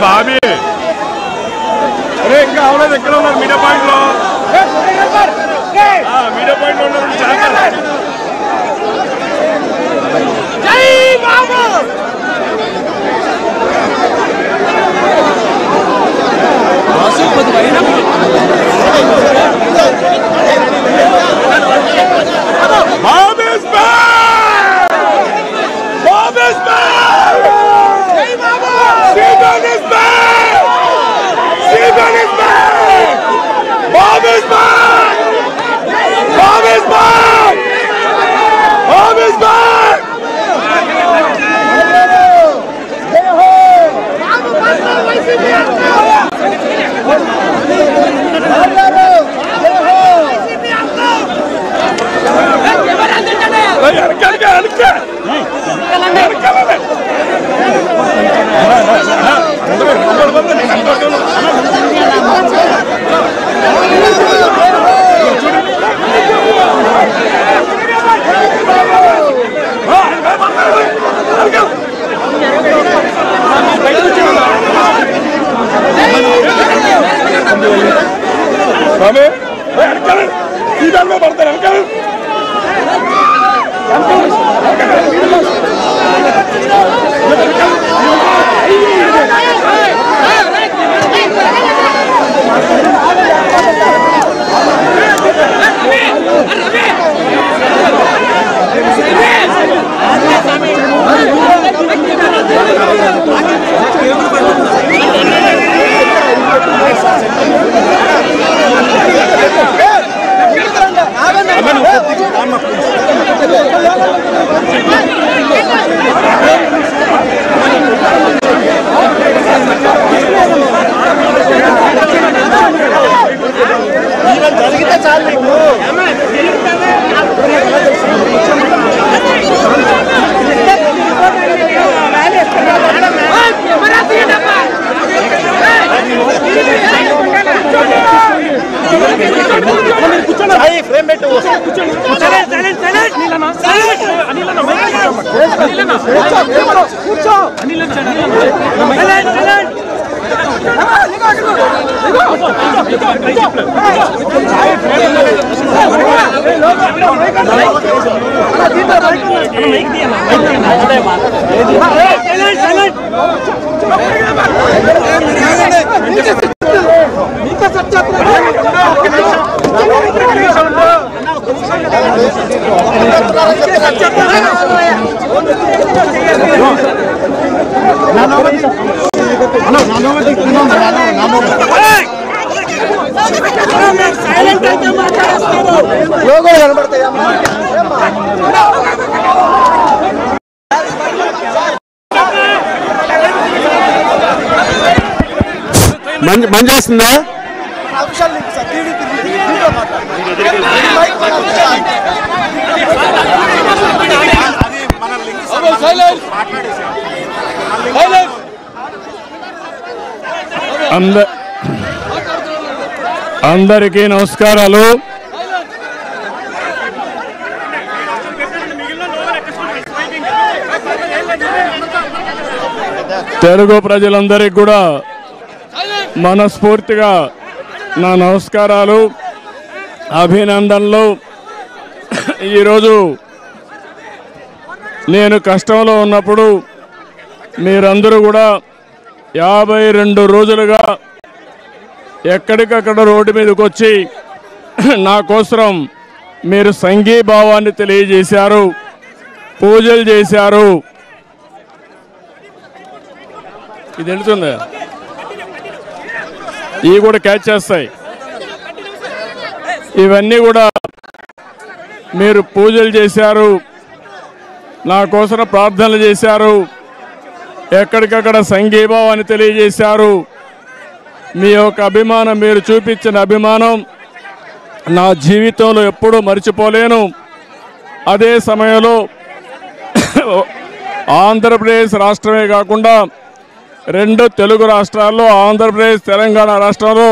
బాబీ అరే ఇంకా అవలేదు ఎక్కడ ఉన్నారు మీడియా పాయింట్ లో మీడియా పాయింట్ లో ఉన్నారు జై బాబు Bob is back! Bob is back! Seaman is back! Seaman is back! Bob is back! Bob is back! Bob is back! మంచి చేస్తుందా అందరికీ నమస్కారాలు. తెలుగు ప్రజలందరికీ కూడా మనస్ఫూర్తిగా నా నమస్కారాలు, అభినందనలు. ఈరోజు నేను కష్టంలో ఉన్నప్పుడు మీరందరూ కూడా 52 రోజులుగా ఎక్కడికక్కడ రోడ్డు మీదకి వచ్చి నా కోసం మీరు సంఘీభావాన్ని తెలియజేశారు, పూజలు చేశారు. ఇది వెళుతుంది, ఇవి కూడా క్యాచ్ చేస్తాయి. ఇవన్నీ కూడా మీరు పూజలు చేశారు, నా కోసం ప్రార్థనలు చేశారు, ఎక్కడికక్కడ సంఘీభావాన్ని తెలియజేశారు. మీ యొక్క అభిమానం, మీరు చూపించిన అభిమానం నా జీవితంలో ఎప్పుడూ మర్చిపోలేను. అదే సమయంలో ఆంధ్రప్రదేశ్ రాష్ట్రమే కాకుండా 2 తెలుగు రాష్ట్రాల్లో, ఆంధ్రప్రదేశ్ తెలంగాణ రాష్ట్రంలో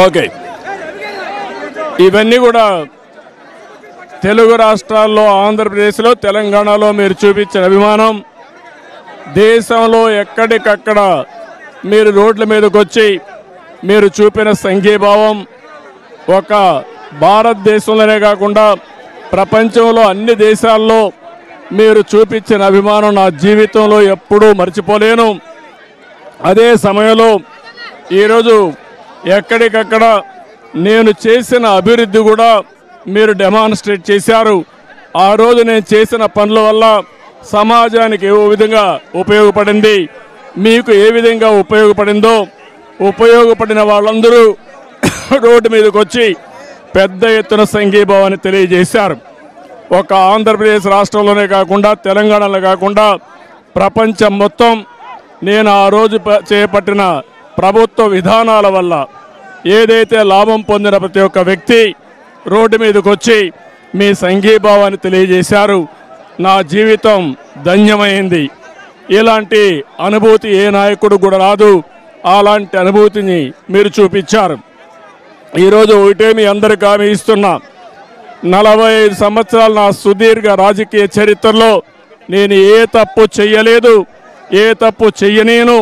ఓకే, ఇవన్నీ కూడా తెలుగు రాష్ట్రాల్లో, ఆంధ్రప్రదేశ్లో, తెలంగాణలో మీరు చూపించిన అభిమానం, దేశంలో ఎక్కడికక్కడ మీరు రోడ్ల మీదకి వచ్చి మీరు చూపిన సంఘీభావం ఒక భారతదేశంలోనే కాకుండా ప్రపంచంలో అన్ని దేశాల్లో మీరు చూపించిన అభిమానం నా జీవితంలో ఎప్పుడూ మర్చిపోలేను. అదే సమయంలో ఈరోజు ఎక్కడికక్కడ నేను చేసిన అభివృద్ధి కూడా మీరు డెమాన్స్ట్రేట్ చేశారు. ఆ రోజు నేను చేసిన పనుల వల్ల సమాజానికి ఏ విధంగా ఉపయోగపడింది, మీకు ఏ విధంగా ఉపయోగపడిందో, ఉపయోగపడిన వాళ్ళందరూ రోడ్డు మీదకి వచ్చి పెద్ద ఎత్తున సంఘీభావాన్ని తెలియజేశారు. ఒక ఆంధ్రప్రదేశ్ రాష్ట్రంలోనే కాకుండా, తెలంగాణలో కాకుండా ప్రపంచం మొత్తం నేను ఆ రోజు చేపట్టిన ప్రభుత్వ విధానాల వల్ల ఏదైతే లాభం పొందిన ప్రతి ఒక్క వ్యక్తి రోడ్డు మీదకి వచ్చి మీ సంఘీభావాన్ని తెలియజేశారు. నా జీవితం ధన్యమైంది. ఇలాంటి అనుభూతి ఏ నాయకుడు కూడా రాదు. అలాంటి అనుభూతిని మీరు చూపించారు. ఈరోజు ఒకటే మీ అందరికీ హామీ ఇస్తున్నా, 45 సంవత్సరాల నా సుదీర్ఘ రాజకీయ చరిత్రలో నేను ఏ తప్పు చెయ్యలేదు, ఏ తప్పు చెయ్యనేను,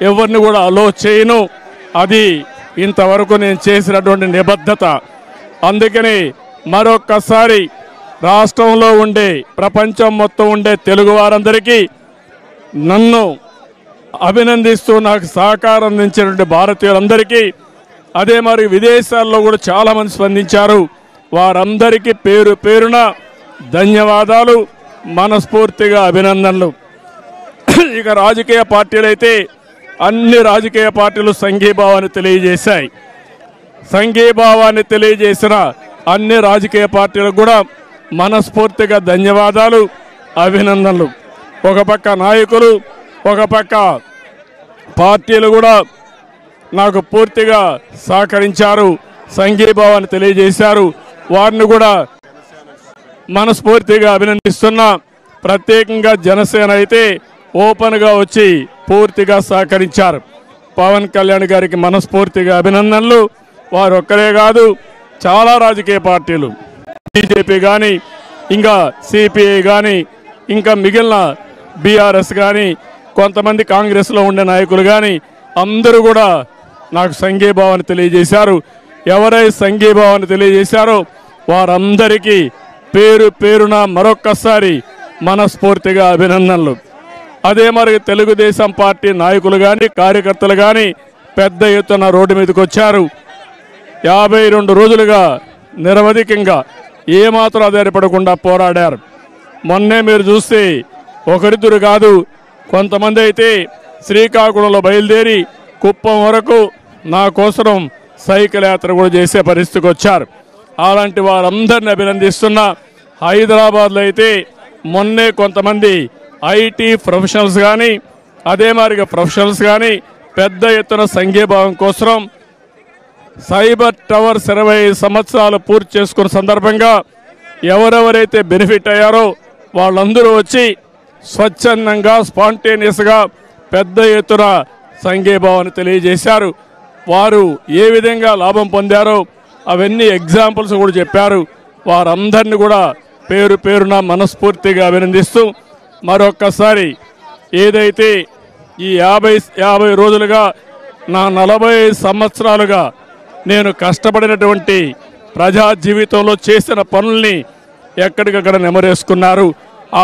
ఎవరిని కూడా అలో చేయను. అది ఇంతవరకు నేను చేసినటువంటి నిబద్ధత. అందుకని మరొక్కసారి రాష్ట్రంలో ఉండే, ప్రపంచం మొత్తం ఉండే తెలుగు వారందరికీ, నన్ను అభినందిస్తూ నాకు సహకారం అందించినటువంటి భారతీయులందరికీ, అదే మరి విదేశాల్లో కూడా చాలామంది స్పందించారు, వారందరికీ పేరు పేరున ధన్యవాదాలు, మనస్ఫూర్తిగా అభినందనలు. ఇక రాజకీయ పార్టీలు అయితే అన్ని రాజకీయ పార్టీలు సంఘీభావాన్ని తెలియజేశాయి. సంఘీభావాన్ని తెలియజేసిన అన్ని రాజకీయ పార్టీలకు కూడా మనస్ఫూర్తిగా ధన్యవాదాలు, అభినందనలు. ఒక పక్క నాయకులు, ఒక పక్క పార్టీలు కూడా నాకు పూర్తిగా సహకరించారు, సంఘీభావాన్ని తెలియజేశారు. వారిని కూడా మనస్ఫూర్తిగా అభినందిస్తున్నా. ప్రత్యేకంగా జనసేన అయితే ఓపెన్గా వచ్చి పూర్తిగా సహకరించారు. పవన్ కళ్యాణ్ గారికి మనస్ఫూర్తిగా అభినందనలు. వారు ఒక్కరే కాదు, చాలా రాజకీయ పార్టీలు, బీజేపీ కానీ, ఇంకా సిపిఐ కానీ, ఇంకా మిగిలిన బీఆర్ఎస్ కానీ, కొంతమంది కాంగ్రెస్లో ఉండే నాయకులు కానీ అందరూ కూడా నాకు సంఘీభావాన్ని తెలియజేశారు. ఎవరైతే సంఘీభావాన్ని తెలియజేశారో వారందరికీ పేరు పేరున మరొక్కసారి మనస్ఫూర్తిగా అభినందనలు. అదే మరి తెలుగుదేశం పార్టీ నాయకులు కానీ, కార్యకర్తలు కానీ పెద్ద ఎత్తున రోడ్డు మీదకి వచ్చారు. 52 రోజులుగా నిరవధికంగా ఏమాత్రం ఆధారపడకుండా పోరాడారు. మొన్నే మీరు చూస్తే ఒకరిద్దరు కాదు, కొంతమంది అయితే శ్రీకాకుళంలో బయలుదేరి కుప్పం వరకు నా కోసం సైకిల్ యాత్ర కూడా చేసే పరిస్థితికి వచ్చారు. అలాంటి వారందరిని అభినందిస్తున్నా. హైదరాబాద్లో అయితే మొన్నే కొంతమంది ఐటీ ప్రొఫెషనల్స్ కానీ, అదే మాదిరిగా ప్రొఫెషనల్స్ కానీ పెద్ద ఎత్తున సంఘీభావం కోసం సైబర్ టవర్స్ 25 సంవత్సరాలు పూర్తి చేసుకున్న సందర్భంగా ఎవరెవరైతే బెనిఫిట్ అయ్యారో వాళ్ళందరూ వచ్చి స్వచ్ఛందంగా, స్పాంటేనియస్గా పెద్ద ఎత్తున సంఘీభావాన్ని తెలియజేశారు. వారు ఏ విధంగా లాభం పొందారో అవన్నీ ఎగ్జాంపుల్స్ కూడా చెప్పారు. వారందరినీ కూడా పేరు పేరున మనస్ఫూర్తిగా అభినందిస్తూ మరొక్కసారి ఏదైతే ఈ 50 రోజులుగా నా 45 సంవత్సరాలుగా నేను కష్టపడినటువంటి ప్రజా జీవితంలో చేసిన పనుల్ని ఎక్కడికక్కడ నెమరేసుకున్నారు.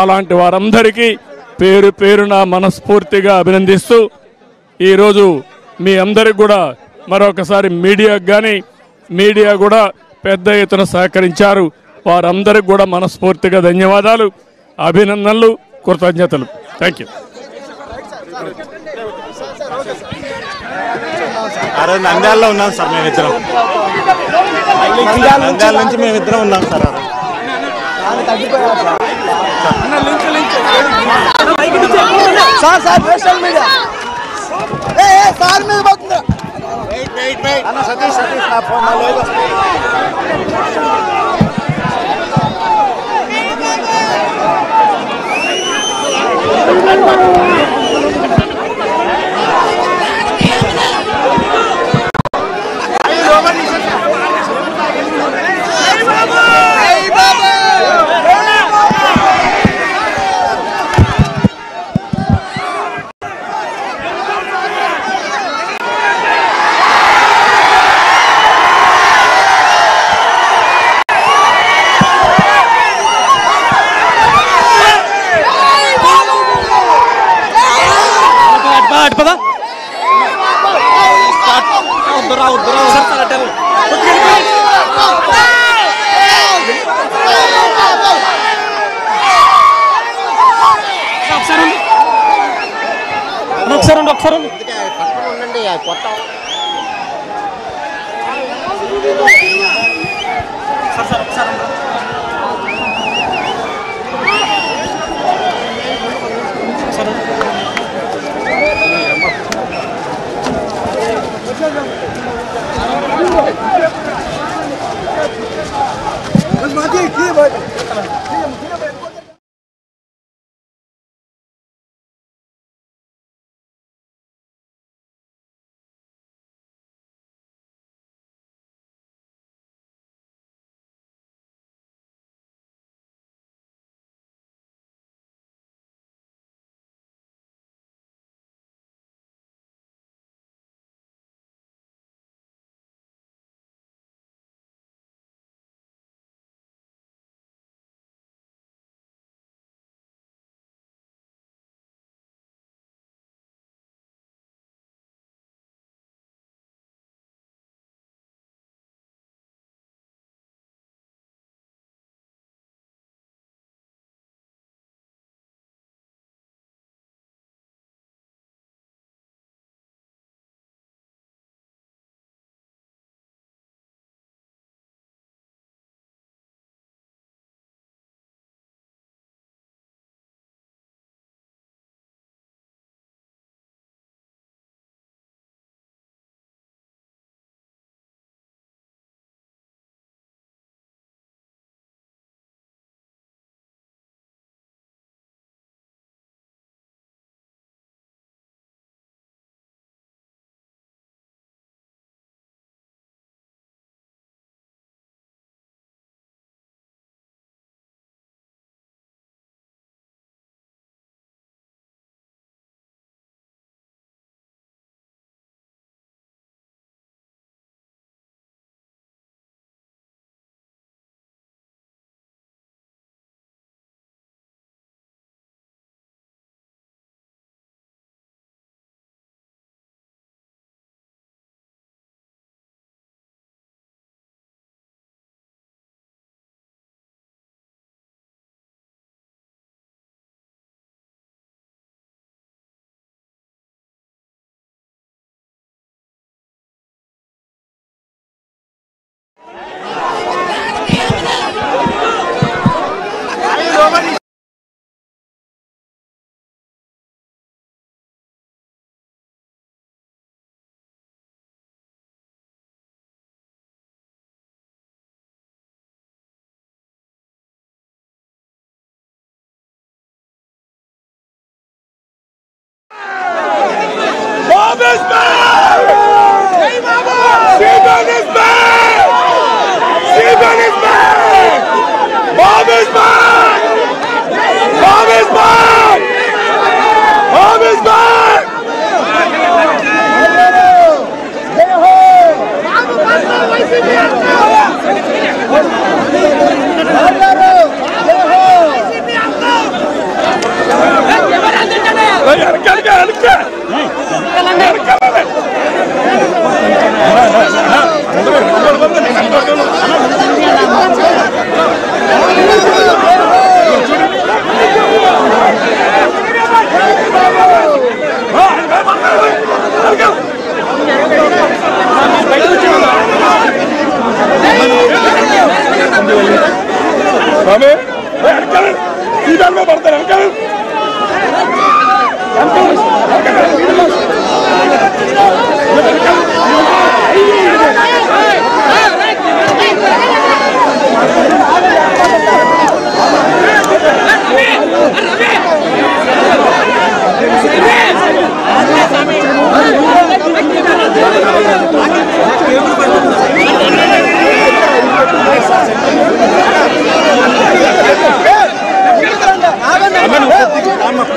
అలాంటి వారందరికీ పేరు పేరున మనస్ఫూర్తిగా అభినందిస్తూ ఈరోజు మీ అందరికి కూడా మరొకసారి మీడియా కూడా పెద్ద ఎత్తున సహకరించారు. వారందరికి కూడా మనస్ఫూర్తిగా ధన్యవాదాలు, అభినందనలు, కృతజ్ఞతలు. Thank you. నంద్యాలలో ఉన్నాం సార్, మేమిద్దరం నంద్యాల నుంచి మేమిద్దరం ఉన్నాం sir. Sir social media sir మీద పోతుందా అన్న సతీష్ నా ఫోన్ లేదు. ఒకసారి ఉండండి కొత్త Bob is back! Stephen is back! Stephen is back! Bob is back! Bob is back! Bob is back! में बढ़ते अंकल Aman,